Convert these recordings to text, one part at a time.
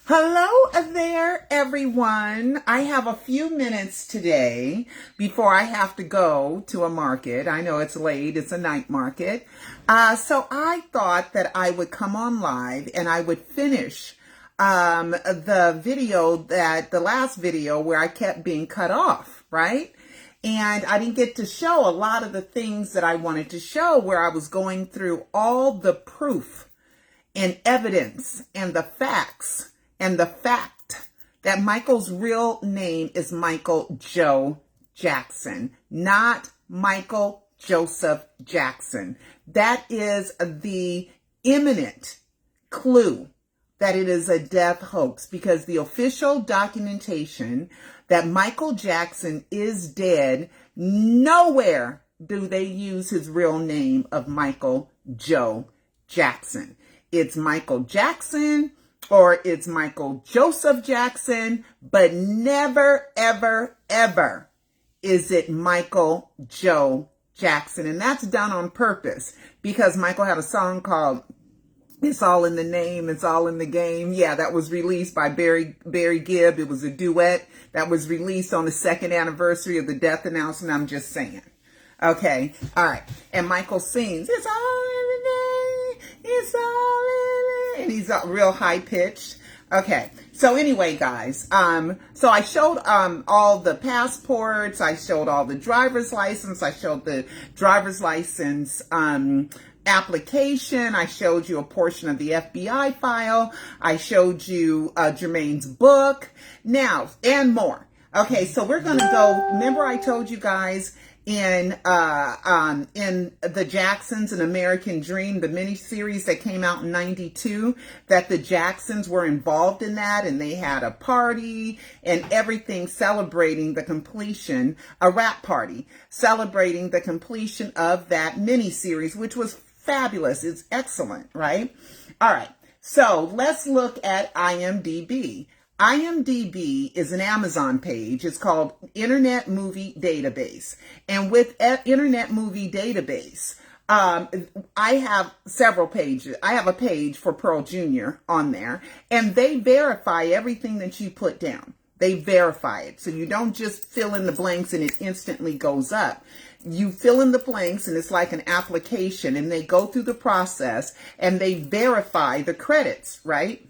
Hello there, everyone. I have a few minutes today before I have to go to a market. I know it's late. It's a night market. So I thought that I would come on live and I would finish the last video where I kept being cut off, right? And I didn't get to show a lot of the things that I wanted to show, where I was going through all the proof and evidence and the facts and the fact that Michael's real name is Michael Joe Jackson, not Michael Joseph Jackson. That is the imminent clue that it is a death hoax, because the official documentation that Michael Jackson is dead, nowhere do they use his real name of Michael Joe Jackson. It's Michael Jackson or it's Michael Joseph Jackson, but never, ever, ever is it Michael Joe Jackson. And that's done on purpose, because Michael had a song called It's All in the Name, It's All in the Game. Yeah, that was released by Barry Gibb. It was a duet that was released on the 2nd anniversary of the death announcement. I'm just saying. Okay, all right. And Michael sings, it's all in the name, it's all in the, and he's real high pitched. Okay, so anyway, guys, so I showed all the passports, I showed all the driver's license, I showed the driver's license application, I showed you a portion of the FBI file, I showed you Jermaine's book, now, and more. Okay, so we're gonna go, remember I told you guys in the Jacksons, An American Dream, the miniseries that came out in '92, that the Jacksons were involved in that, and they had a party and everything celebrating the completion, a rap party celebrating the completion of that miniseries, which was fabulous. It's excellent, right? All right, so let's look at IMDb. IMDb is an Amazon page. It's called Internet Movie Database. And with Internet Movie Database, I have several pages. I have a page for Pearl Jr. on there, and they verify everything that you put down. They verify it. So you don't just fill in the blanks and it instantly goes up. You fill in the blanks and it's like an application, and they go through the process and they verify the credits, right?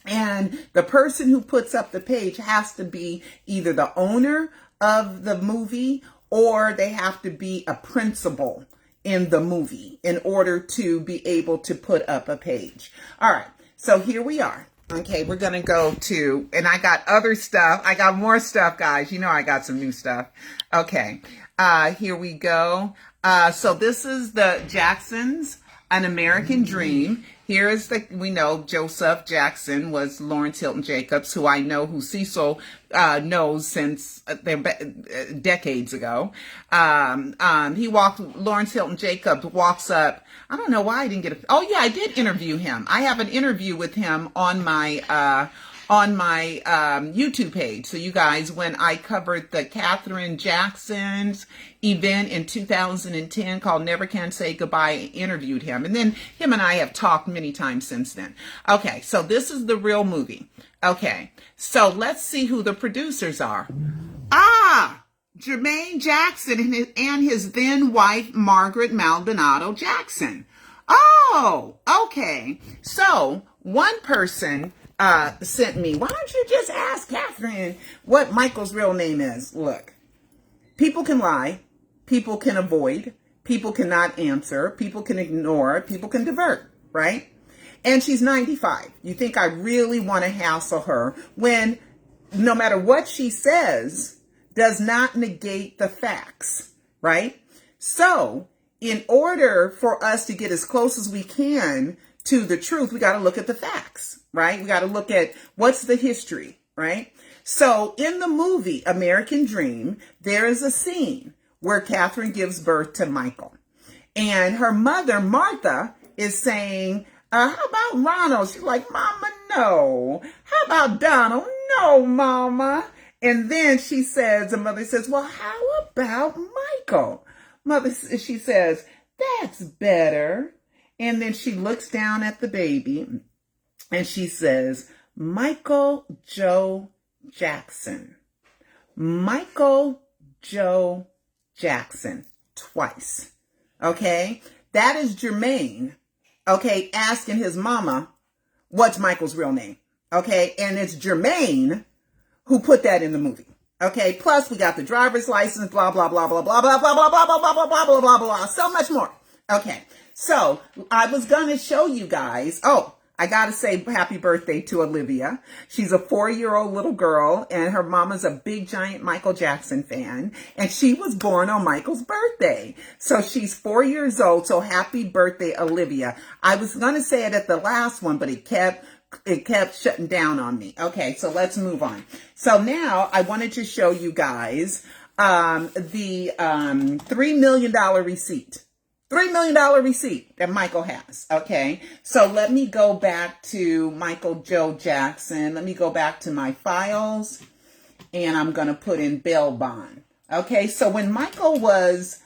And the person who puts up the page has to be either the owner of the movie, or they have to be a principal in the movie in order to be able to put up a page. All right, so here we are. Okay, we're going to go to, and I got other stuff. I got more stuff, guys. You know I got some new stuff. Okay, here we go. So this is the Jacksons, An American Dream. Here is we know Joseph Jackson was Lawrence Hilton Jacobs, who I know, who Cecil knows since decades ago. Lawrence Hilton Jacobs walks up. I don't know why I didn't get oh yeah, I did interview him. I have an interview with him on my YouTube page. So you guys, when I covered the Katherine Jackson's event in 2010 called Never Can Say Goodbye, I interviewed him. And then him and I have talked many times since then. Okay, so this is the real movie. Okay, so let's see who the producers are. Jermaine Jackson and his then wife, Margaret Maldonado Jackson. Oh, okay. So one person sent me, why don't you just ask Catherine what Michael's real name is? Look, people can lie, people can avoid, people cannot answer, people can ignore, people can divert, right? And she's 95. You think I really want to hassle her when no matter what she says does not negate the facts, right? So in order for us to get as close as we can to the truth, we got to look at the facts, right? We got to look at what's the history, right? So in the movie American Dream, there is a scene where Catherine gives birth to Michael. And her mother, Martha, is saying, how about Ronald? She's like, Mama, no. How about Donald? No, Mama. And then the mother says, well, how about Michael? She says, that's better. And then she looks down at the baby and she says, Michael Joe Jackson. Michael Joe Jackson twice. Okay? That is Jermaine, okay, asking his mama, what's Michael's real name? Okay? And it's Jermaine who put that in the movie. Okay? Plus, we got the driver's license, blah, blah, blah, blah, blah, blah, blah, blah, blah, blah, blah, blah, blah, blah, blah, blah, so much more. Okay. So, I was going to show you guys, I gotta say happy birthday to Olivia. She's a 4-year-old little girl, and her mama's a big giant Michael Jackson fan, and she was born on Michael's birthday. So she's 4 years old, so happy birthday, Olivia. I was gonna say it at the last one, but it kept shutting down on me. Okay, so let's move on. So now I wanted to show you guys the $3 million receipt. $3 million receipt that Michael has, okay? So let me go back to Michael Joe Jackson. Let me go back to my files, and I'm going to put in bail bond. Okay, so when Michael was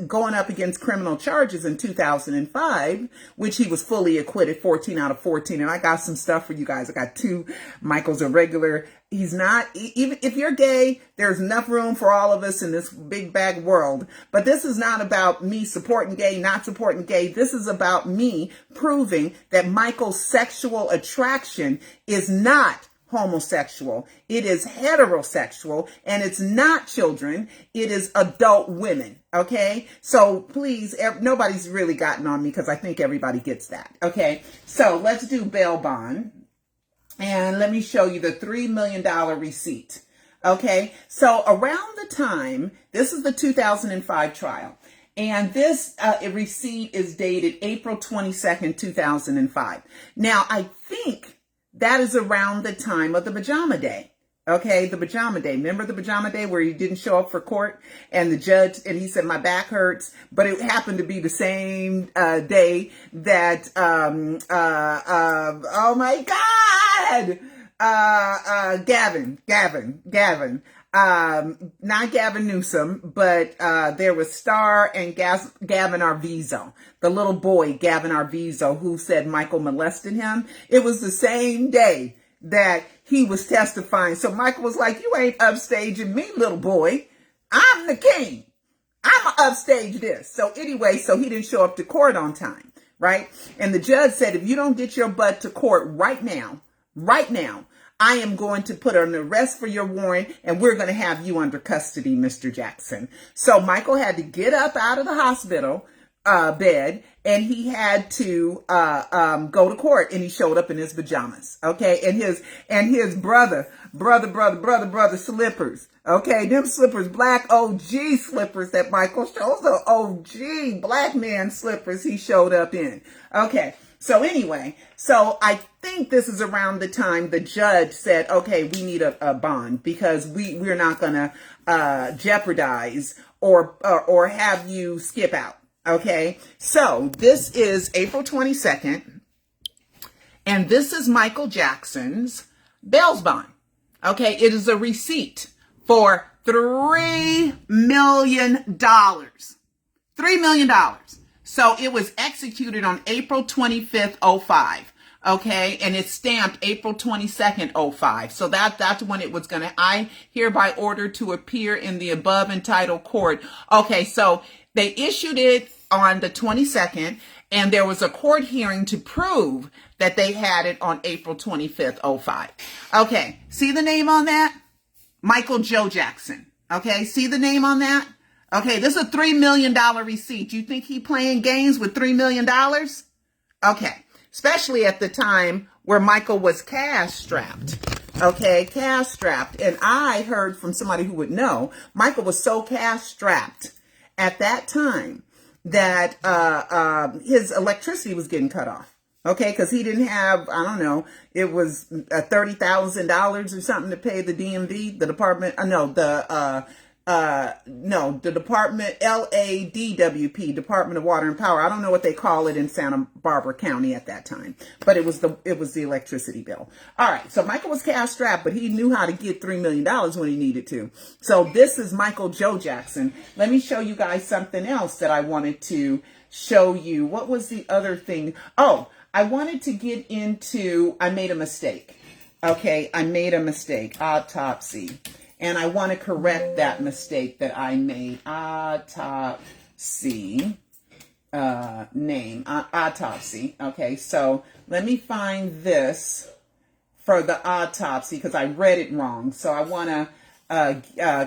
going up against criminal charges in 2005, which he was fully acquitted, 14 out of 14. And I got some stuff for you guys. I got 2. Michael's a regular. He's not, even if you're gay, there's enough room for all of us in this big bag world. But this is not about me supporting gay, not supporting gay. This is about me proving that Michael's sexual attraction is not homosexual. It is heterosexual, and it's not children. It is adult women. Okay. So please, nobody's really gotten on me because I think everybody gets that. Okay. So let's do bail bond, and let me show you the $3 million receipt. Okay. So around the time, this is the 2005 trial. And this receipt is dated April 22nd, 2005. Now, I think that is around the time of the pajama day. Okay, the pajama day. Remember the pajama day where he didn't show up for court, and the judge, and he said, my back hurts, but it happened to be the same day that, oh my God, Gavin, not Gavin Newsom, but there was Star and Gavin Arvizo, the little boy, Gavin Arvizo, who said Michael molested him. It was the same day that he was testifying. So Michael was like, you ain't upstaging me, little boy. I'm the king. I'm upstage this. So anyway, so he didn't show up to court on time, right? And the judge said, if you don't get your butt to court right now, I am going to put an arrest for your warrant, and we're going to have you under custody, Mr. Jackson. So Michael had to get up out of the hospital bed, and he had to go to court, and he showed up in his pajamas. Okay, and his brother slippers. Okay, them slippers, black OG slippers that Michael shows, the OG black man slippers he showed up in. Okay. So anyway, so I think this is around the time the judge said, okay, we need a bond because we're not going to jeopardize or have you skip out. Okay. So this is April 22nd, and this is Michael Jackson's bail bond. Okay. It is a receipt for $3 million. $3 million. So it was executed on April 25th, 05. Okay. And it's stamped April 22nd, 05. So that's when it was going to, I hereby order to appear in the above entitled court. Okay. So they issued it on the 22nd, and there was a court hearing to prove that they had it on April 25th, 05. Okay. See the name on that? Michael Joe Jackson. Okay. See the name on that? Okay, this is a $3 million receipt. You think he playing games with $3 million? Okay, especially at the time where Michael was cash strapped. Okay, cash strapped. And I heard from somebody who would know, Michael was so cash strapped at that time that his electricity was getting cut off. Okay, because he didn't have, I don't know, it was $30,000 or something to pay the DMV, the department, the department, LADWP, Department of Water and Power. I don't know what they call it in Santa Barbara County at that time, but it was the electricity bill. All right. So Michael was cash strapped, but he knew how to get $3 million when he needed to. So this is Michael Joe Jackson. Let me show you guys something else that I wanted to show you, what was the other thing? Oh, I wanted to get into, I made a mistake. Okay, I made a mistake, autopsy. And I want to correct that mistake that I made, autopsy. Name, autopsy. Okay, so let me find this for the autopsy because I read it wrong. So I want to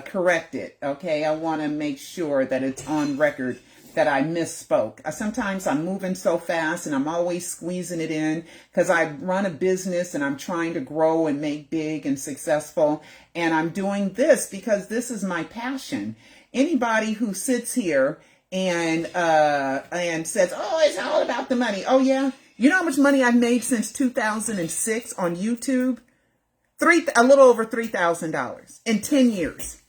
correct it. Okay, I want to make sure that it's on record that I misspoke. Sometimes I'm moving so fast and I'm always squeezing it in because I run a business and I'm trying to grow and make big and successful. And I'm doing this because this is my passion. Anybody who sits here and says, "Oh, it's all about the money." Oh yeah, you know how much money I've made since 2006 on YouTube? A little over $3,000 in 10 years.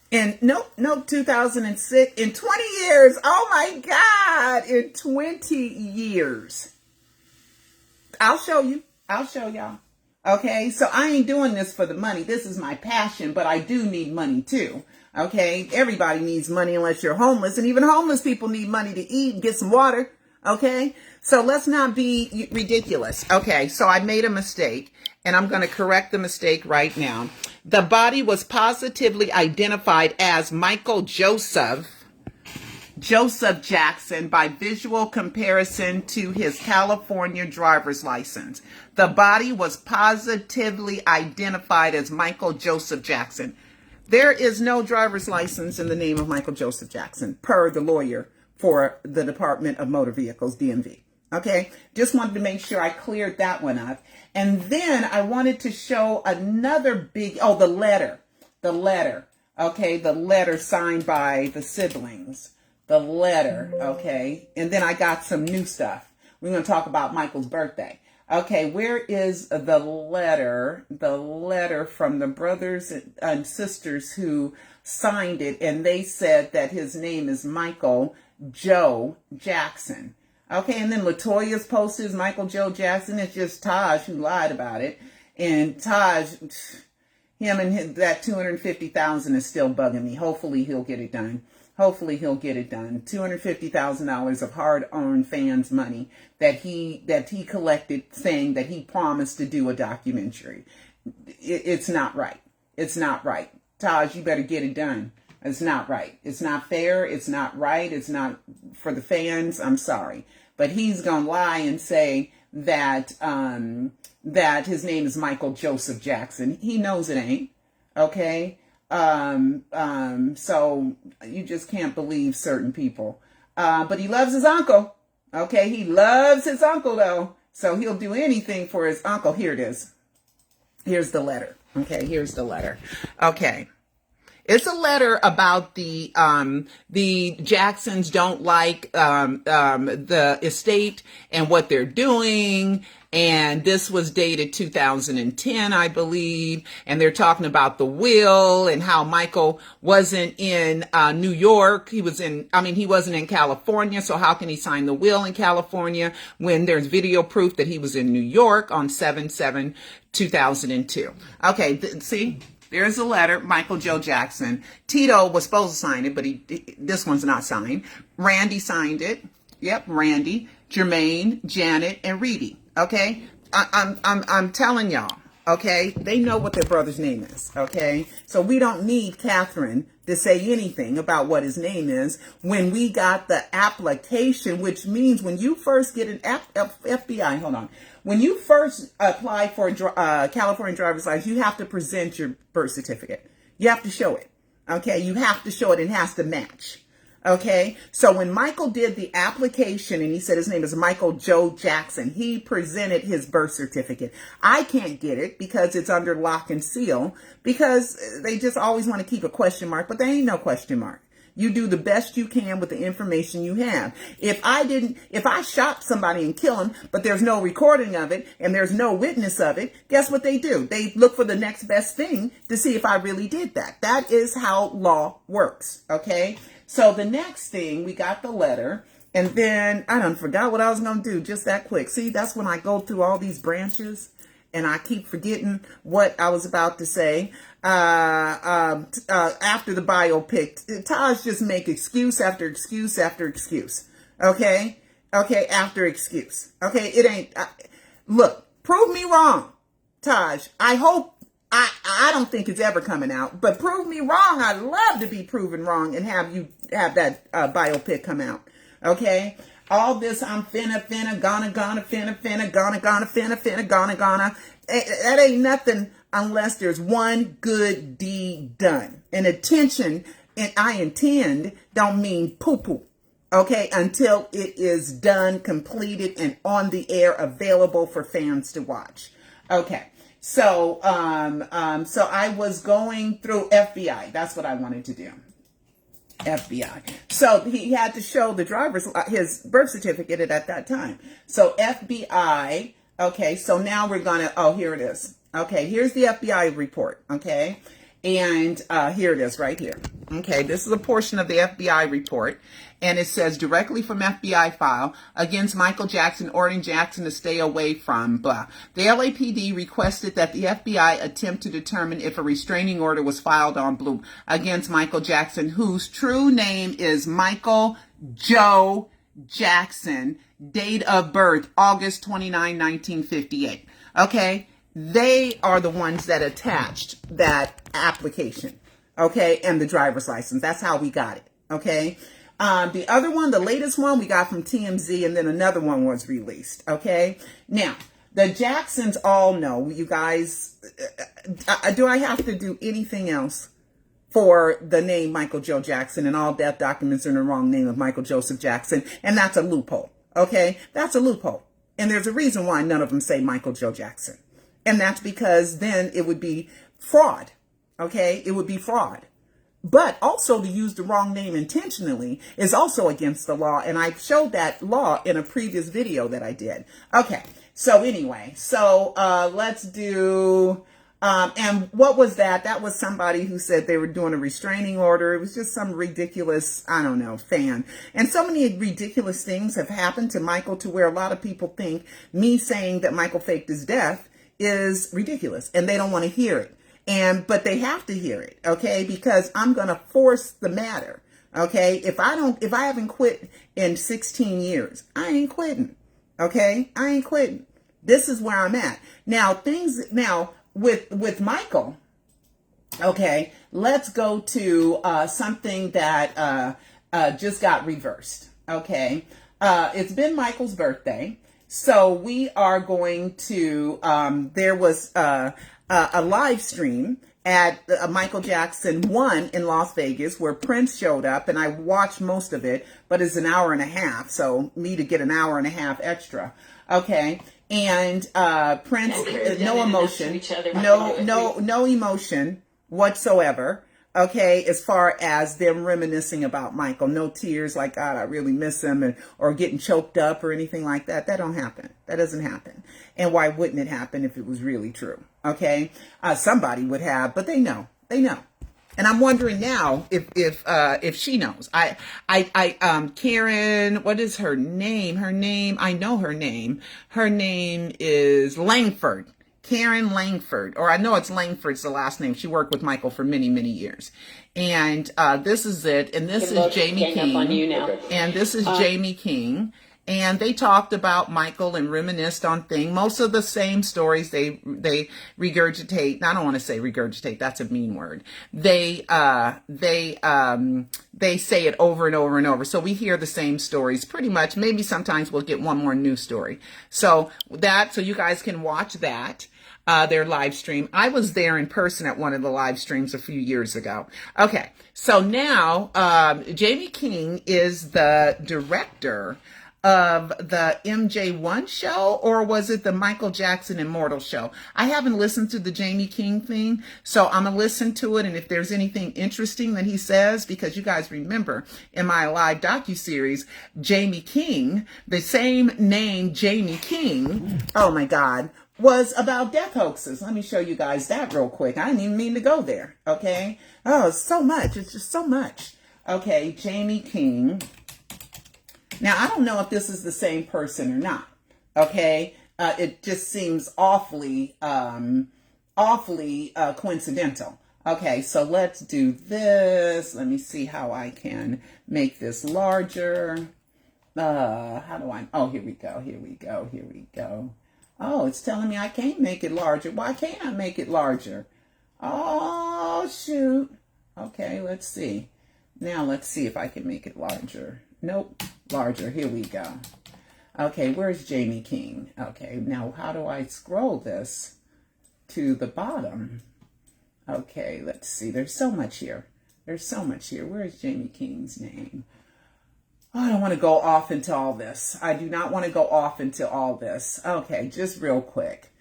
And nope, 2006 in 20 years. Oh my God, in 20 years. I'll show you. I'll show y'all. Okay, so I ain't doing this for the money. This is my passion, but I do need money too. Okay, everybody needs money unless you're homeless, and even homeless people need money to eat and get some water. Okay, so let's not be ridiculous. Okay, so I made a mistake, and I'm going to correct the mistake right now. The body was positively identified as Michael Joseph Jackson by visual comparison to his California driver's license. The body was positively identified as Michael Joseph Jackson. There is no driver's license in the name of Michael Joseph Jackson, per the lawyer for the Department of Motor Vehicles, DMV. Okay, just wanted to make sure I cleared that one up. And then I wanted to show another big, the letter. Okay, the letter signed by the siblings. The letter, okay. And then I got some new stuff. We're going to talk about Michael's birthday. Okay, where is the letter? The letter from the brothers and sisters who signed it, and they said that his name is Michael Joe Jackson. Okay, and then Latoya's post is Michael Joe Jackson. It's just Taj who lied about it. And Taj, him and that $250,000 is still bugging me. Hopefully he'll get it done. $250,000 of hard-earned fans' money that he collected, saying that he promised to do a documentary. It's not right. It's not right. Taj, you better get it done. It's not right. It's not fair. It's not right. It's not for the fans. I'm sorry. But he's going to lie and say that that his name is Michael Joseph Jackson. He knows it ain't. Okay? So you just can't believe certain people. But he loves his uncle. Okay? He loves his uncle, though. So he'll do anything for his uncle. Here it is. Here's the letter. Okay, here's the letter. Okay. It's a letter about the Jacksons don't like the estate and what they're doing. And this was dated 2010, I believe. And they're talking about the will and how Michael wasn't in New York. He wasn't in California. So how can he sign the will in California when there's video proof that he was in New York on 7/7/2002? Okay, see? There's a letter, Michael Joe Jackson. Tito was supposed to sign it, but this one's not signed. Randy signed it. Yep, Randy, Jermaine, Janet, and Reedy. Okay, I'm telling y'all. Okay, they know what their brother's name is. Okay, so we don't need Catherine to say anything about what his name is when we got the application, which means when you first get an FBI. Hold on. When you first apply for a California driver's license, you have to present your birth certificate. You have to show it. Okay, you have to show it. It has to match. Okay, so when Michael did the application and he said his name is Michael Joe Jackson, he presented his birth certificate. I can't get it because it's under lock and seal because they just always want to keep a question mark, but there ain't no question mark. You do the best you can with the information you have. If I shot somebody and kill him, but there's no recording of it and there's no witness of it, guess what they do? They look for the next best thing to see if I really did that. That is how law works, okay? So the next thing, we got the letter, and then I done forgot what I was going to do just that quick. See, that's when I go through all these branches and I keep forgetting what I was about to say. after the biopic, Taj just make excuse after excuse after excuse. Okay? Okay, after excuse. Okay, it ain't, look, prove me wrong, Taj. I don't think it's ever coming out, but prove me wrong. I'd love to be proven wrong and have you have that biopic come out. Okay? All this, I'm gonna, that ain't nothing unless there's one good deed done. And attention, and I intend, don't mean poo-poo. Okay, until it is done, completed, and on the air, available for fans to watch. Okay, so so I was going through FBI. That's what I wanted to do. FBI. So he had to show the driver's his birth certificate at that time. So FBI. Okay, so now we're gonna. Oh, here it is. Okay, here's the FBI report. Okay, and here it is right here. Okay, this is a portion of the FBI report, and it says directly from FBI file against Michael Jackson, ordering Jackson to stay away from blah. The LAPD requested that the FBI attempt to determine if a restraining order was filed on Blue against Michael Jackson, whose true name is Michael Joe Jackson, date of birth August 29, 1958. Okay, they are the ones that attached that application. Okay, and the driver's license. That's how we got it. Okay. The other one, the latest one, we got from TMZ, and then another one was released. Okay. Now, the Jacksons all know, you guys, do I have to do anything else for the name Michael Joe Jackson, and all death documents are in the wrong name of Michael Joseph Jackson? And that's a loophole. Okay. That's a loophole. And there's a reason why none of them say Michael Joe Jackson. And that's because then it would be fraud. Okay, it would be fraud. But also to use the wrong name intentionally is also against the law. And I showed that law in a previous video that I did. Okay, so anyway, so let's do, and what was that? That was somebody who said they were doing a restraining order. It was just some ridiculous, I don't know, fan. And so many ridiculous things have happened to Michael to where a lot of people think me saying that Michael faked his death is ridiculous. And they don't want to hear it. But they have to hear it, okay? Because I'm going to force the matter, okay? If I haven't quit in 16 years, I ain't quitting, okay? I ain't quitting. This is where I'm at. Now, with Michael, okay, let's go to something that just got reversed, okay? It's been Michael's birthday, so we are going to, there was a live stream at Michael Jackson 1 in Las Vegas where Prince showed up, and I watched most of it, but it's an hour and a half, so me to get an hour and a half extra. Okay, and Prince, no emotion, no emotion whatsoever. Okay, as far as them reminiscing about Michael, no tears like, God, I really miss him, or getting choked up or anything like that. That don't happen. That doesn't happen. And why wouldn't it happen if it was really true? Okay, somebody would have, but they know. And I'm wondering now if she knows. Karen, what is her name? I know her name. Her name is Langford. Karen Langford, or I know it's Langford's the last name. She worked with Michael for many, many years. And this is it. And this is Jamie King. On you now. And this is Jamie King. And they talked about Michael and reminisced on things. Most of the same stories they regurgitate. I don't want to say regurgitate. That's a mean word. They say it over and over and over. So we hear the same stories pretty much. Maybe sometimes we'll get one more new story. So you guys can watch that. Their live stream. I was there in person at one of the live streams a few years ago. Okay. So now, Jamie King is the director of the MJ1 show, or was it the Michael Jackson Immortal show? I haven't listened to the Jamie King thing, so I'm going to listen to it, and if there's anything interesting that he says, because you guys remember in my live docuseries, Jamie King, the same name Jamie King, oh my God, was about death hoaxes. Let me show you guys that real quick. I didn't even mean to go there, okay? Oh, so much. It's just so much. Okay, Jamie King. Now, I don't know if this is the same person or not, okay? It just seems awfully coincidental, Okay, so let's do this. Let me see how I can make this larger. How do I, oh, here we go, here we go, here we go. Oh, it's telling me I can't make it larger. Why can't I make it larger? Oh, shoot. Okay, let's see. Now let's see if I can make it larger. Nope, larger. Here we go. Okay, where's Jamie King? Okay, now how do I scroll this to the bottom? Okay, let's see. There's so much here. There's so much here. Where's Jamie King's name? Oh, I don't want to go off into all this. I do not want to go off into all this. Okay, just real quick.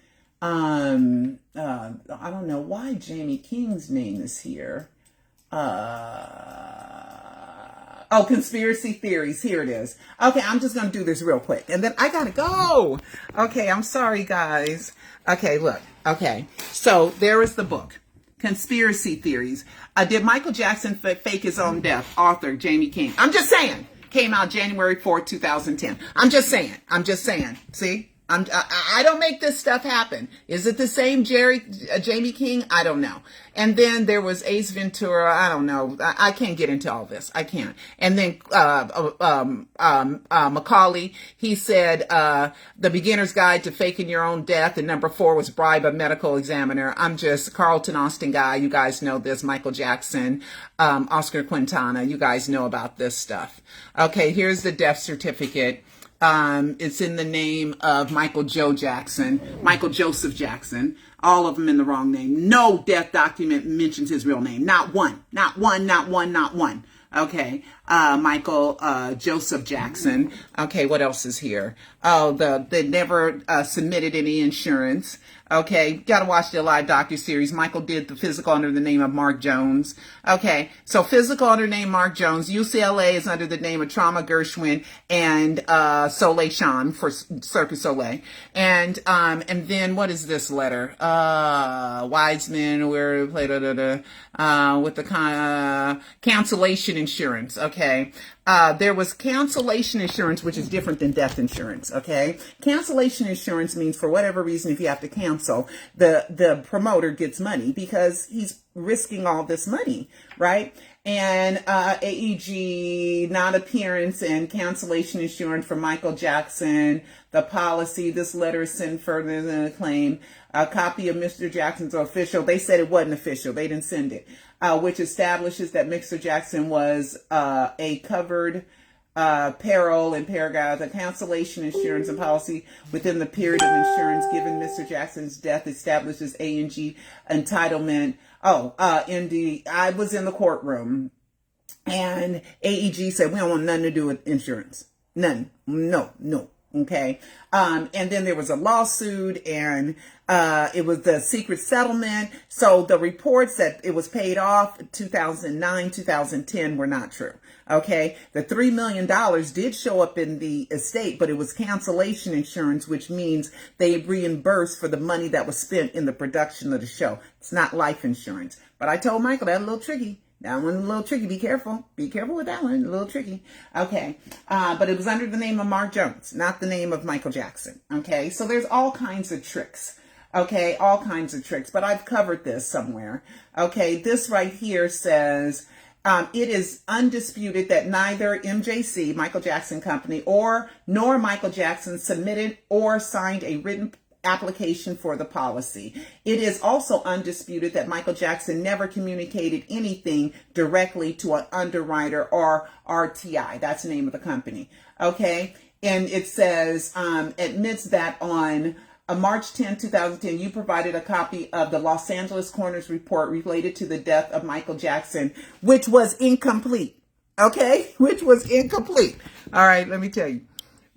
I don't know why Jamie King's name is here. Oh, conspiracy theories. Here it is. Okay, I'm just going to do this real quick. And then I got to go. Okay, I'm sorry, guys. Okay, look. Okay, so there is the book. Conspiracy theories. Did Michael Jackson fake his own death? Author Jamie King. I'm just saying. Came out January 4th, 2010. I'm just saying. I'm just saying. See? I don't make this stuff happen. Is it the same Jamie King? I don't know. And then there was Ace Ventura. I don't know. I can't get into all this. I can't. And then Macaulay, he said The Beginner's Guide to Faking Your Own Death, and number 4 was Bribe a Medical Examiner. I'm just Carlton Austin guy. You guys know this. Michael Jackson, Oscar Quintana. You guys know about this stuff. Okay, here's the death certificate. It's in the name of Michael Joseph Jackson. All of them in the wrong name. No death document mentions his real name. Not one. Not one, not one, not one. Okay. Michael Joseph Jackson. Okay, what else is here? Oh, they never submitted any insurance. Okay, gotta watch the live docuseries. Michael did the physical under the name of Mark Jones. Okay, so physical under the name Mark Jones. UCLA is under the name of Trauma Gershwin and Soleil Sean for Cirque Soleil. And then what is this letter? Wiseman, where with the cancellation insurance. Okay. There was cancellation insurance, which is different than death insurance. Okay. Cancellation insurance means for whatever reason, if you have to cancel, the promoter gets money because he's risking all this money, right? And AEG, non-appearance and cancellation insurance for Michael Jackson, the policy, this letter is sent further than a claim, a copy of Mr. Jackson's official. They said it wasn't official. They didn't send it, which establishes that Mr. Jackson was a covered peril in paragraph, the cancellation insurance and policy within the period of insurance given Mr. Jackson's death establishes A&G entitlement. I was in the courtroom and AEG said, we don't want nothing to do with insurance. None. No. Okay. And then there was a lawsuit and it was the secret settlement. So the reports that it was paid off 2009, 2010 were not true. Okay. The $3 million did show up in the estate, but it was cancellation insurance, which means they reimbursed for the money that was spent in the production of the show. It's not life insurance. But I told Michael that's a little tricky. That one's a little tricky. Be careful. Be careful with that one. A little tricky. Okay. But it was under the name of Mark Jones, not the name of Michael Jackson. Okay. So there's all kinds of tricks. Okay. All kinds of tricks. But I've covered this somewhere. Okay. This right here says, it is undisputed that neither MJC, Michael Jackson Company, nor Michael Jackson submitted or signed a written application for the policy. It is also undisputed that Michael Jackson never communicated anything directly to an underwriter or RTI. That's the name of the company. Okay. And it says, admits that on March 10, 2010, you provided a copy of the Los Angeles coroner's report related to the death of Michael Jackson, which was incomplete. Okay. Which was incomplete. All right. Let me tell you,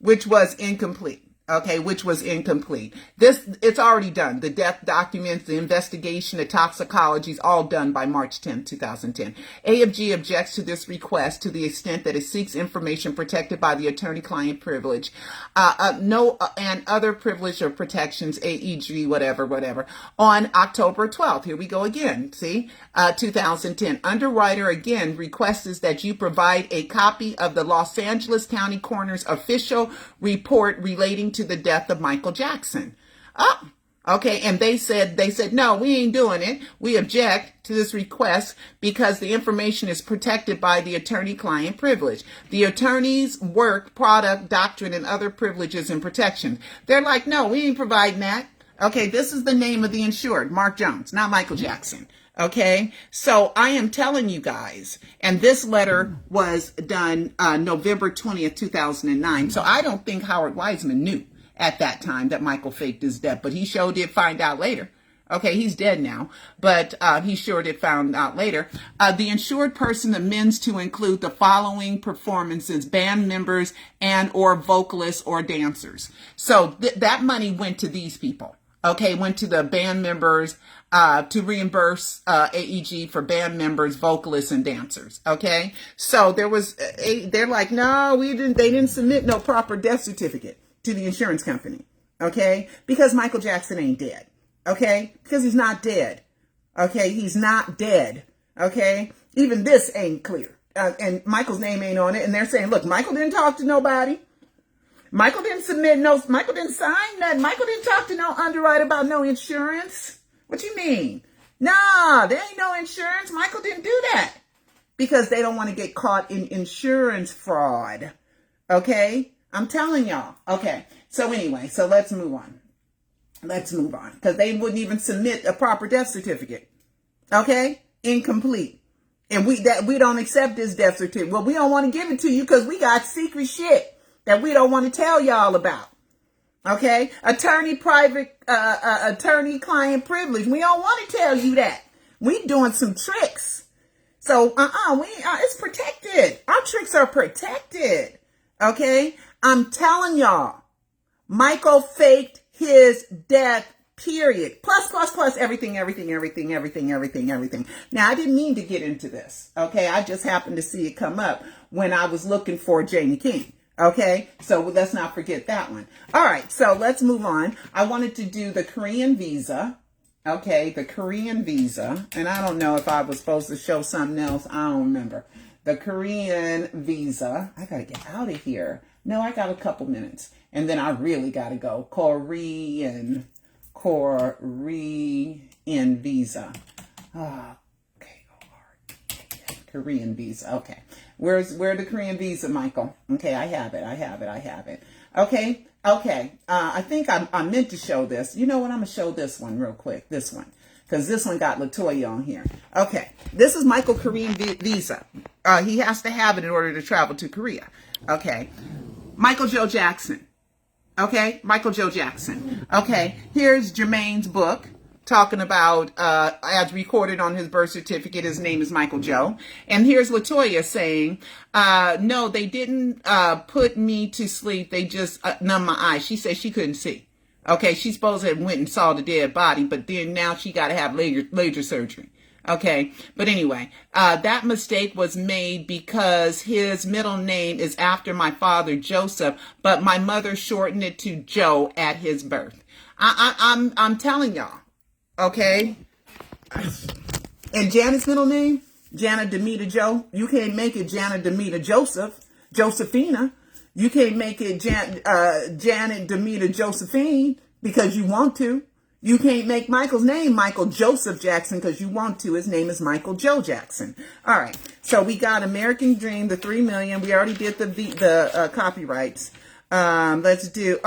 which was incomplete. Okay, which was incomplete. It's already done. The death documents, the investigation, the toxicology is all done by March 10, 2010. AFG objects to this request to the extent that it seeks information protected by the attorney-client privilege, and other privilege or protections, AEG, whatever. On October 12th, here we go again, see, 2010. Underwriter again requests that you provide a copy of the Los Angeles County Coroner's official report relating to the death of Michael Jackson. Oh, Okay, and they said, no, we ain't doing it. We object to this request because the information is protected by the attorney-client privilege. The attorney's work, product, doctrine, and other privileges and protections. They're like, no, we ain't providing that. Okay, this is the name of the insured, Mark Jones, not Michael Jackson. Okay, so I am telling you guys, and this letter was done November 20th, 2009. So I don't think Howard Wiseman knew at that time that Michael faked his death, but he sure did find out later. Okay, he's dead now, but he sure did find out later. The insured person amends to include the following performances: band members and or vocalists or dancers. So that money went to these people. Okay, went to the band members to reimburse AEG for band members, vocalists, and dancers. Okay, so they're like, no, they didn't submit no proper death certificate to the insurance company. Okay, because Michael Jackson ain't dead. Okay, because he's not dead. Okay, he's not dead. Okay, even this ain't clear. And Michael's name ain't on it. And they're saying, look, Michael didn't talk to nobody. Michael didn't submit no, Michael didn't sign nothing. Michael didn't talk to no underwriter about no insurance. What you mean? Nah, there ain't no insurance. Michael didn't do that because they don't want to get caught in insurance fraud. Okay, I'm telling y'all. Okay, so anyway, so let's move on. Let's move on because they wouldn't even submit a proper death certificate. Okay, incomplete. And we don't accept this death certificate. Well, we don't want to give it to you because we got secret shit that we don't want to tell y'all about. Okay, attorney-client privilege. We don't want to tell you that. We doing some tricks. So it's protected. Our tricks are protected. Okay, I'm telling y'all, Michael faked his death. Period. Plus, everything. Now, I didn't mean to get into this. Okay, I just happened to see it come up when I was looking for Janie King. Okay, so let's not forget that one. All right, so let's move on. I wanted to do the Korean visa. Okay, the Korean visa. And I don't know if I was supposed to show something else. I don't remember. The Korean visa. I got to get out of here. No, I got a couple minutes. And then I really got to go. Korean visa. Korean visa. Okay. Where the Korean visa, Michael? Okay, I have it. Okay. I think I meant to show this. You know what? I'm going to show this one real quick. This one. Because this one got LaToya on here. Okay. This is Michael Korean visa. He has to have it in order to travel to Korea. Okay. Michael Joe Jackson. Okay. Michael Joe Jackson. Okay. Here's Jermaine's book, talking about, as recorded on his birth certificate, his name is Michael Joe. And here's LaToya saying, no, they didn't put me to sleep. They just numbed my eyes. She said she couldn't see. Okay, she supposed to have went and saw the dead body, but then now she got to have laser surgery. Okay, but anyway, that mistake was made because his middle name is after my father, Joseph, but my mother shortened it to Joe at his birth. I'm telling y'all. Okay. And Janet's middle name, Jana Demita Joe. You can't make it Jana Demita Joseph, Josephina. You can't make it Janet Demita Josephine because you want to. You can't make Michael's name Michael Joseph Jackson because you want to. His name is Michael Joe Jackson. All right. So we got American Dream, the 3 million. We already did the copyrights. Let's do,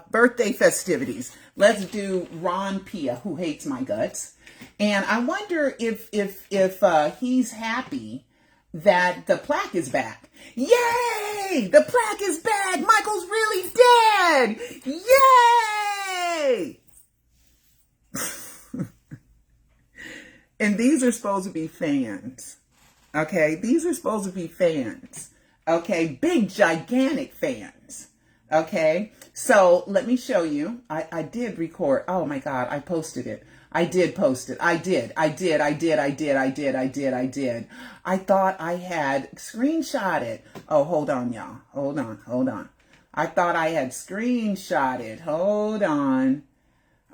birthday festivities. Let's do Ron Pia, Who Hates My Guts. And I wonder if he's happy that the plaque is back. Yay! The plaque is back. Michael's really dead. Yay! And these are supposed to be fans. Okay? These are supposed to be fans. Okay? Big, gigantic fans. Okay? So let me show you. I did record. Oh my God, I posted it. I did post it. I did. I thought I had screenshotted. Oh, hold on, y'all. Hold on. I thought I had screenshotted. Hold on.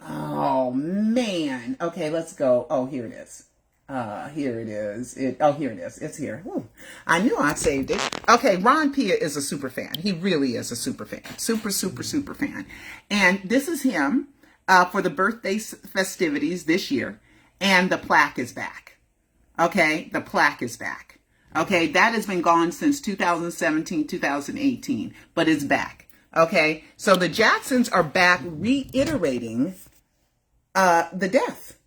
Oh, man. Okay, let's go. Oh, here it is. Here it is. Here it is. It's here. Whew. I knew I saved it. Okay, Ron Pia is a super fan. He really is a super fan. Super, super, super fan. And this is him for the birthday festivities this year. And the plaque is back. Okay, the plaque is back. Okay, that has been gone since 2017, 2018, but it's back. Okay, so the Jacksons are back reiterating the death.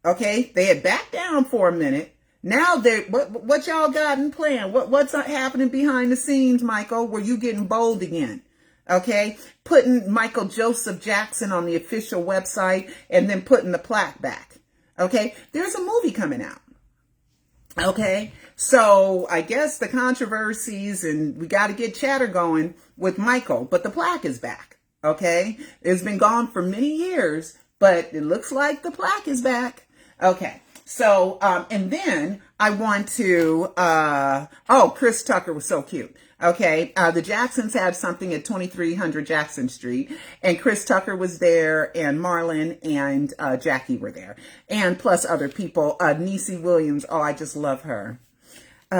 Okay, they had backed down for a minute. Now they what y'all got in plan? What's happening behind the scenes, Michael? Were you getting bold again? Okay, putting Michael Joseph Jackson on the official website and then putting the plaque back. Okay, there's a movie coming out. Okay, so I guess the controversies and we got to get chatter going with Michael, but the plaque is back. Okay, it's been gone for many years, but it looks like the plaque is back. Okay, so, and then I want to, Chris Tucker was so cute. Okay, the Jacksons had something at 2300 Jackson Street, and Chris Tucker was there, and Marlon and Jackie were there, and plus other people. Niecy Williams, I just love her.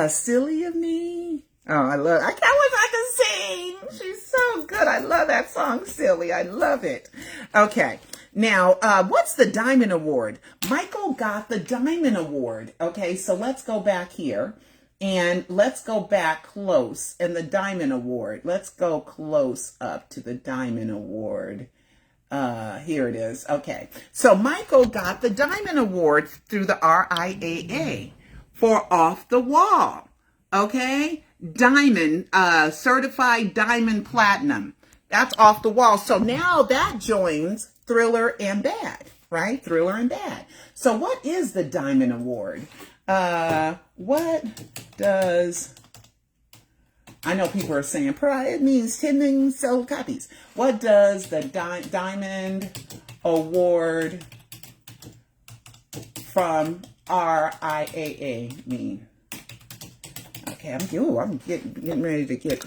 Silly of Me. I can't wish I could sing. She's so good. I love that song, Silly. I love it. Okay. Now, what's the Diamond Award? Michael got the Diamond Award. Okay, so let's go back here and let's go back close. And the Diamond Award, let's go close up to the Diamond Award. Here it is. Okay, so Michael got the Diamond Award through the RIAA for Off the Wall. Okay, Diamond, certified Diamond Platinum. That's Off the Wall. So now that joins Thriller and Bad, right? Thriller and Bad. So what is the Diamond Award? What does, I know people are saying, it means 10 million sold copies. What does the Diamond Award from RIAA mean? Okay, I'm getting ready to get...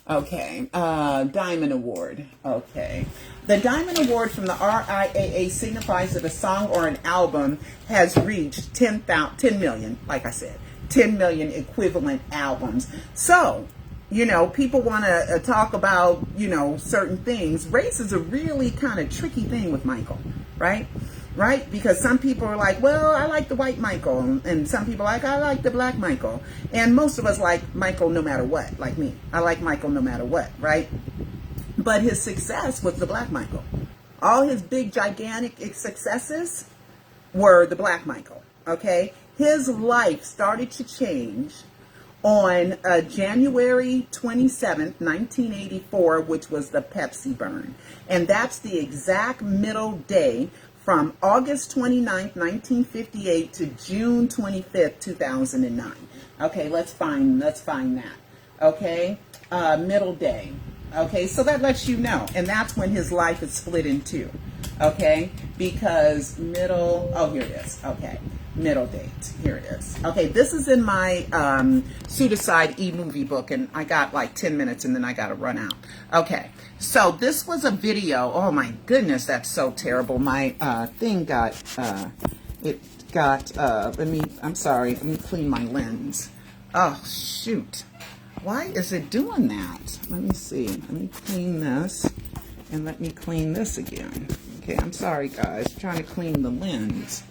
Okay, Diamond Award. Okay. The Diamond Award from the RIAA signifies that a song or an album has reached 10 million, like I said, 10 million equivalent albums. So, people want to talk about, certain things. Race is a really kind of tricky thing with Michael, right? Right? Because some people are like, well, I like the white Michael. And some people are like, I like the black Michael. And most of us like Michael no matter what, like me. I like Michael no matter what, right? But his success was the black Michael. All his big, gigantic successes were the black Michael, okay? His life started to change on January 27th, 1984, which was the Pepsi burn. And that's the exact middle day from August 29th, 1958 to June 25th, 2009. Okay, let's find that. Okay, middle day. Okay, so that lets you know. And that's when his life is split in two. Okay, because here it is. Okay, middle date. Here it is. Okay, this is in my Pseudocide e-movie book, and I got like 10 minutes and then I got to run out. Okay, so this was a video. Oh my goodness, that's so terrible. My thing got, I'm sorry, let me clean my lens. Oh, shoot. Why is it doing that? Let me see. Let me clean this and let me clean this again. Okay, I'm sorry, guys. I'm trying to clean the lens.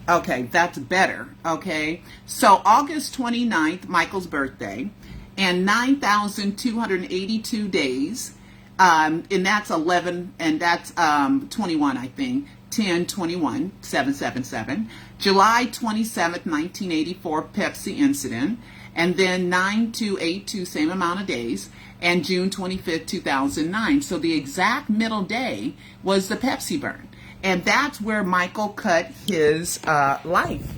Okay, that's better. Okay, so August 29th, Michael's birthday, and 9,282 days, and that's 11, and that's 21, I think. 10/21, 777. July 27th, 1984, Pepsi incident. And then 9/2/82, same amount of days. And June 25th, 2009. So the exact middle day was the Pepsi burn. And that's where Michael cut his life.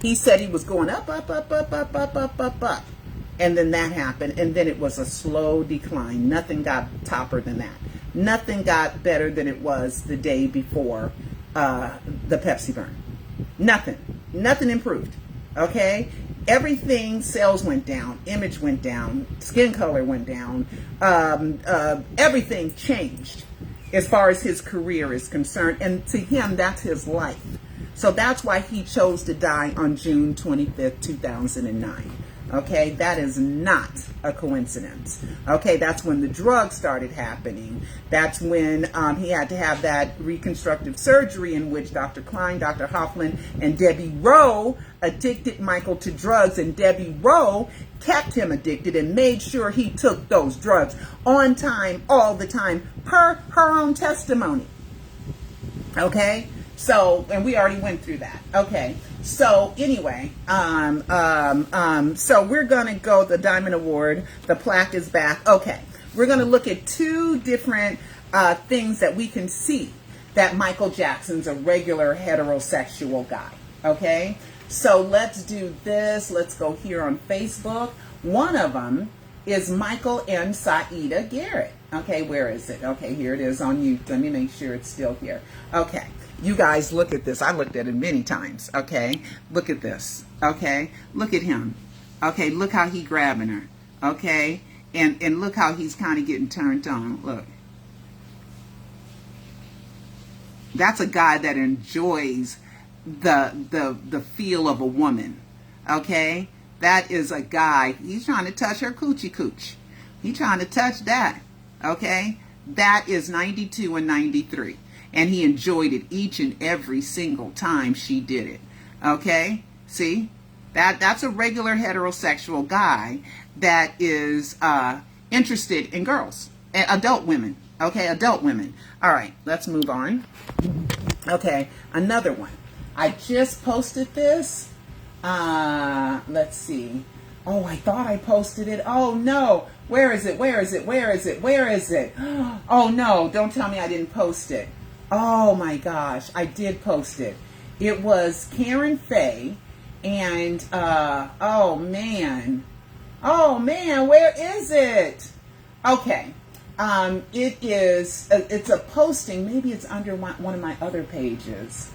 He said he was going up. And then that happened. And then it was a slow decline. Nothing got topper than that. Nothing got better than it was the day before the Pepsi burn. Nothing improved. Okay? Everything, sales went down, image went down, skin color went down, everything changed as far as his career is concerned. And to him, that's his life. So that's why he chose to die on June 25th, 2009. Okay, that is not a coincidence. Okay, that's when the drugs started happening. That's when he had to have that reconstructive surgery in which Dr. Klein, Dr. Hoffman, and Debbie Rowe addicted Michael to drugs, and Debbie Rowe kept him addicted and made sure he took those drugs on time, all the time, per her own testimony. Okay, so, and we already went through that. Okay, so anyway, so we're going to go the Diamond Award. The plaque is back. Okay, we're going to look at two different things that we can see that Michael Jackson's a regular heterosexual guy. Okay, so let's do this. Let's go here on Facebook. One of them is Michael and Saida Garrett. Okay, where is it? Okay, here it is on you. Let me make sure it's still here. Okay, you guys look at this. I looked at it many times. Okay, look at this. Okay, look at him. Okay, look how he grabbing her. Okay, and look how he's kind of getting turned on. Look. That's a guy that enjoys the feel of a woman. Okay, that is a guy. He's trying to touch her coochie cooch. He's trying to touch that. Okay, that is 92 and 93, and he enjoyed it each and every single time she did it. Okay, see, that's a regular heterosexual guy that is interested in girls, adult women. Okay, adult women. All right, let's move on. Okay, another one. I just posted this. Let's see. Oh, I thought I posted it. Oh no. Where is it? Where is it? Where is it? Where is it? Oh no, don't tell me I didn't post it. Oh my gosh, I did post it. It was Karen Faye and oh man, where is it? Okay. It's a posting. Maybe it's under one of my other pages.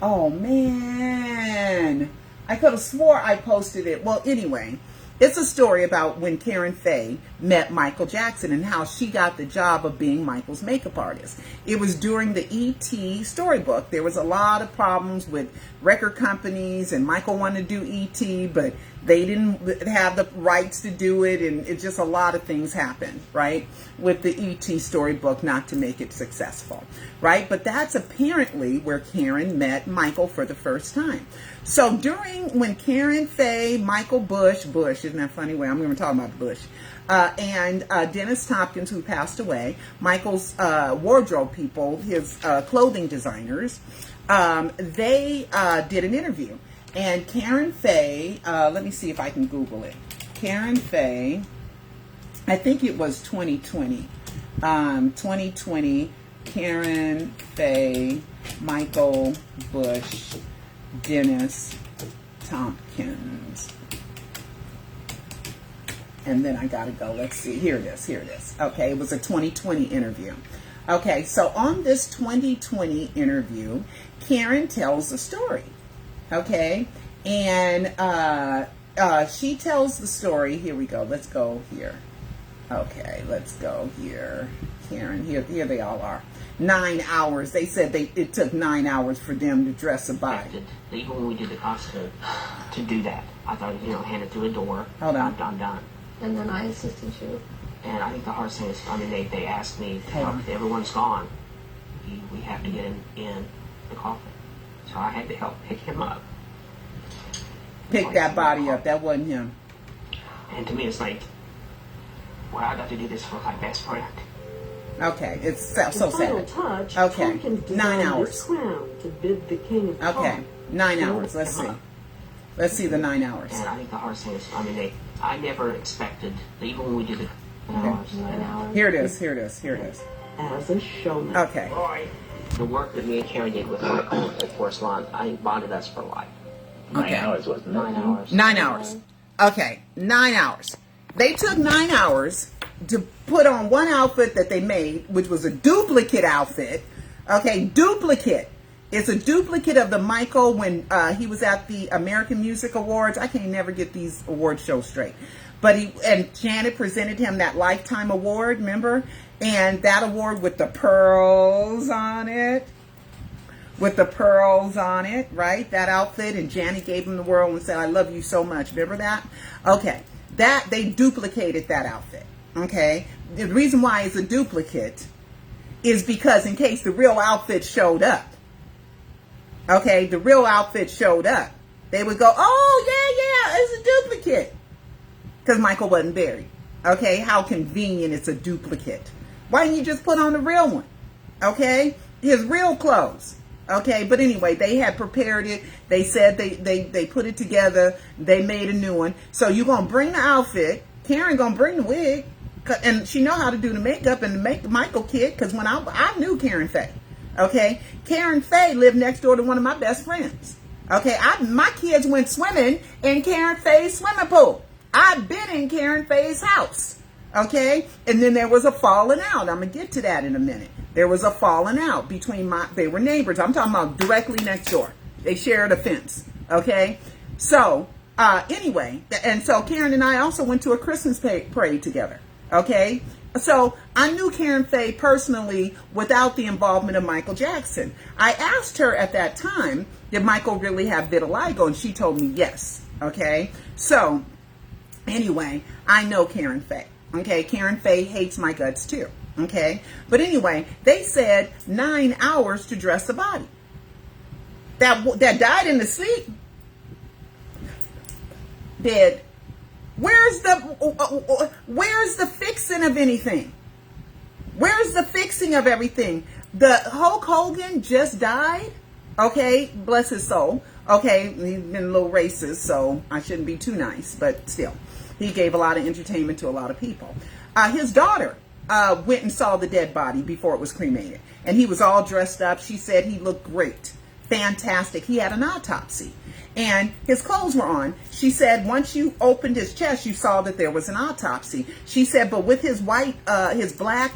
Oh man, I could have swore I posted it. Well, anyway, it's a story about when Karen Faye met Michael Jackson and how she got the job of being Michael's makeup artist. It was during the ET Storybook. There was a lot of problems with record companies, and Michael wanted to do ET, but they didn't have the rights to do it, and it just a lot of things happened, right, with the ET Storybook not to make it successful, right? But that's apparently where Karen met Michael for the first time. So when Karen Faye, Michael Bush, isn't that funny way? I'm going to talk about Bush, and Dennis Tompkins, who passed away, Michael's wardrobe people, his clothing designers, they did an interview. And Karen Faye, let me see if I can Google it. Karen Faye, I think it was 2020. 2020, Karen Faye, Michael Bush, Dennis Tompkins. And then I gotta go. Let's see. Here it is. Okay, it was a 2020 interview. Okay, so on this 2020 interview, Karen tells a story. Okay, and she tells the story. Here we go. Let's go here. Okay, let's go here. Karen, here they all are. 9 hours. They said it took 9 hours for them to dress a body. Even when we did the costume, to do that, I thought, hand it through a door. Hold on. I'm done. And then I assisted you. And I think the hardest thing is, they asked me, everyone's gone. We have to get him in the coffin. So I had to help pick him up. Pick that body up. That wasn't him. And to me, it's like, well, I got to do this for my best friend. Okay, it's so sad. Touch, okay, 9 hours. To bid the king of okay, 9 hours. Let's see. Let's see the 9 hours. And I think the hardest thing is, I never expected, even when we did the 9 hours. Here it is. As a showman. Okay. The work that me and Karen did with Michael at Forest Lawn, I think bonded us for life. Okay. 9 hours, wasn't it? 9 hours. 9 hours. Okay, 9 hours. They took 9 hours to put on one outfit that they made, which was a duplicate outfit. Okay, duplicate. It's a duplicate of the Michael when he was at the American Music Awards. I can never get these award shows straight. But Janet presented him that Lifetime Award, remember? And that award with the pearls on it. with the pearls on it, right? That outfit, and Janet gave him the world and said, "I love you so much." Remember that? Okay, that they duplicated that outfit. Okay, the reason why it's a duplicate is because in case the real outfit showed up, okay, the real outfit showed up, they would go, "Oh yeah, it's a duplicate," because Michael wasn't buried. Okay, how convenient it's a duplicate. Why didn't you just put on the real one? Okay, his real clothes. Okay, but anyway, they had prepared it. They said they put it together. They made a new one. So you're going to bring the outfit. Karen going to bring the wig. And she know how to do the makeup and make the Michael kit. Because when I knew Karen Faye. Okay, Karen Faye lived next door to one of my best friends. Okay, my kids went swimming in Karen Faye's swimming pool. I've been in Karen Faye's house. Okay, and then there was a falling out. I'm going to get to that in a minute. There was a falling out between they were neighbors. I'm talking about directly next door. They shared a fence. Okay, so anyway, and so Karen and I also went to a Christmas parade together. Okay, so I knew Karen Faye personally without the involvement of Michael Jackson. I asked her at that time, did Michael really have vitiligo? And she told me yes. Okay, so anyway, I know Karen Faye. Okay, Karen Faye hates my guts too. Okay, but anyway, they said 9 hours to dress a body that died in the sleep bed. Where's the fixing of anything? Where's the fixing of everything? The Hulk Hogan just died. Okay, bless his soul. Okay, he's been a little racist, so I shouldn't be too nice, but still, he gave a lot of entertainment to a lot of people. His daughter went and saw the dead body before it was cremated, and he was all dressed up. She said he looked great, fantastic. He had an autopsy, and his clothes were on. She said once you opened his chest, you saw that there was an autopsy. She said, but with his his black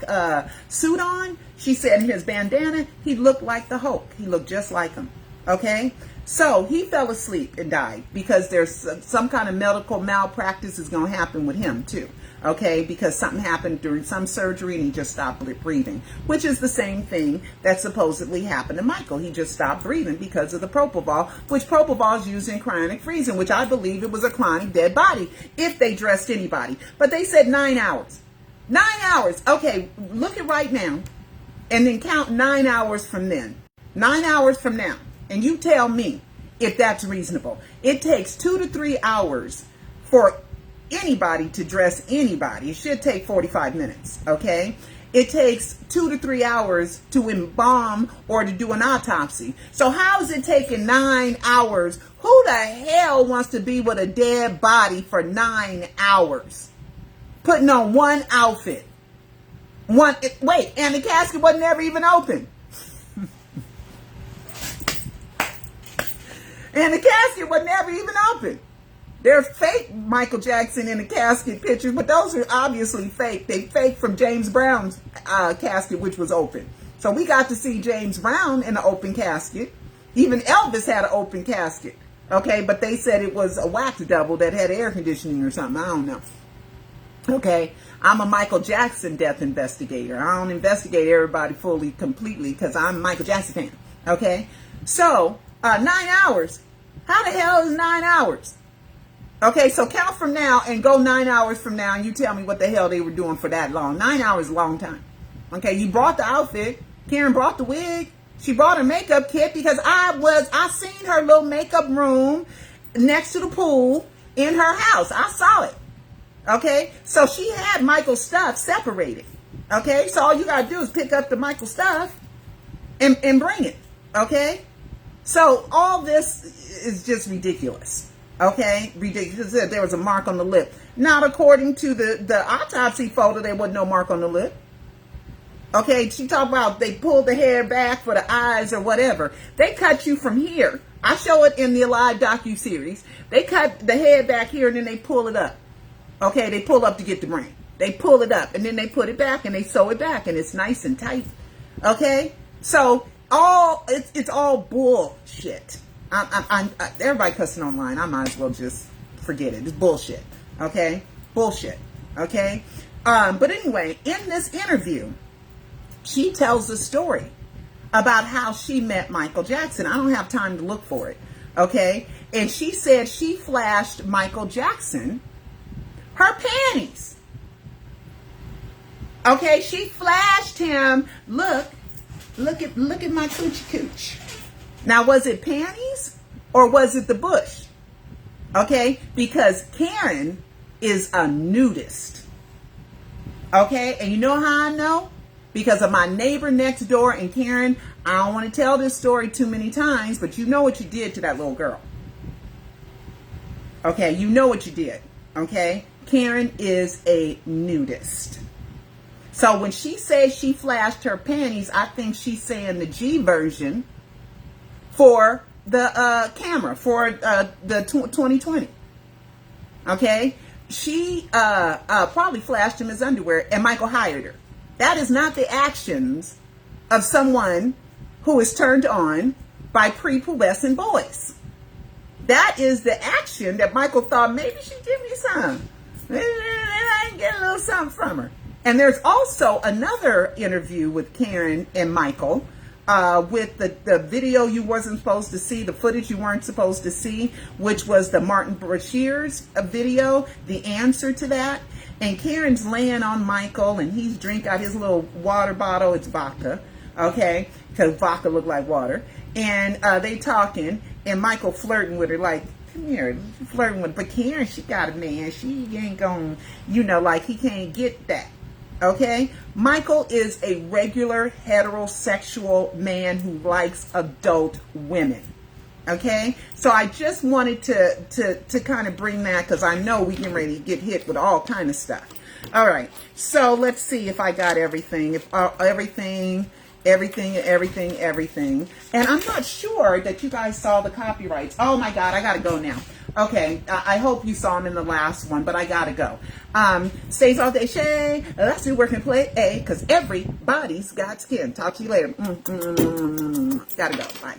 suit on, she said, and his bandana, he looked like the Hulk. He looked just like him. Okay, so he fell asleep and died because there's some kind of medical malpractice is going to happen with him too. Okay, because something happened during some surgery and he just stopped breathing, which is the same thing that supposedly happened to Michael. He just stopped breathing because of the propofol, which propofol is used in chronic freezing, which I believe it was a chronic dead body if they dressed anybody. But they said 9 hours. 9 hours. Okay, look at right now and then count 9 hours from then. 9 hours from now. And you tell me if that's reasonable. It takes 2 to 3 hours for anybody to dress anybody. It should take 45 minutes, okay? It takes 2 to 3 hours to embalm or to do an autopsy. So how is it taking 9 hours? Who the hell wants to be with a dead body for 9 hours? Putting on one outfit. Wait, and the casket wasn't ever even open. And the casket was never even open. There's fake Michael Jackson in the casket pictures, but those are obviously fake. They fake from James Brown's casket, which was open. So we got to see James Brown in an open casket. Even Elvis had an open casket. Okay, but they said it was a wax double that had air conditioning or something. I don't know. Okay, I'm a Michael Jackson death investigator. I don't investigate everybody fully, completely, because I'm a Michael Jackson fan. Okay, so 9 hours. How the hell is 9 hours? Okay, so count from now and go 9 hours from now and you tell me what the hell they were doing for that long. 9 hours is a long time. Okay, you brought the outfit. Karen brought the wig. She brought her makeup kit because I seen her little makeup room next to the pool in her house. I saw it. Okay, so she had Michael's stuff separated. Okay, so all you got to do is pick up the Michael stuff and bring it. Okay, so all this is just ridiculous. Okay, ridiculous. There was a mark on the lip. Not according to the autopsy photo, there wasn't no mark on the lip. Okay, she talked about they pulled the hair back for the eyes or whatever. They cut you from here. I show it in the Alive docuseries. They cut the hair back here and then they pull it up. Okay, they pull up to get the brain. They pull it up and then they put it back and they sew it back and it's nice and tight. Okay, so it's all bullshit. Everybody cussing online. I might as well just forget it. It's bullshit. Okay, bullshit. Okay, but anyway, in this interview, she tells a story about how she met Michael Jackson. I don't have time to look for it. Okay. And she said she flashed Michael Jackson her panties. Okay. She flashed him. Look at my coochie cooch. Now, was it panties or was it the bush? Okay. Because Karen is a nudist. Okay. And you know how I know? Because of my neighbor next door. And Karen, I don't want to tell this story too many times, but you know what you did to that little girl. Okay, you know what you did. Okay, Karen is a nudist. So when she says she flashed her panties, I think she's saying the G version for the camera, for the 2020. Okay, she probably flashed him his underwear, and Michael hired her. That is not the actions of someone who is turned on by prepubescent boys. That is the action that Michael thought, maybe she'd give me some. Maybe I can get a little something from her. And there's also another interview with Karen and Michael with the video you wasn't supposed to see, the footage you weren't supposed to see, which was the Martin Brashear's video, the answer to that. And Karen's laying on Michael, and he's drinking out his little water bottle. It's vodka, okay, because vodka look like water. And they talking, and Michael flirting with her, like, come here, flirting with her. But Karen, she got a man. She ain't gonna, like, he can't get that, okay? Michael is a regular heterosexual man who likes adult women, okay? So I just wanted to kind of bring that, because I know we can ready to get hit with all kind of stuff. All right, so let's see if I got everything. If everything. And I'm not sure that you guys saw the copyrights. Oh my God, I gotta go now. Okay, I hope you saw them in the last one, but I gotta go. Stays all day, Shay. Let's do work and play, because everybody's got skin. Talk to you later. Gotta go. Bye.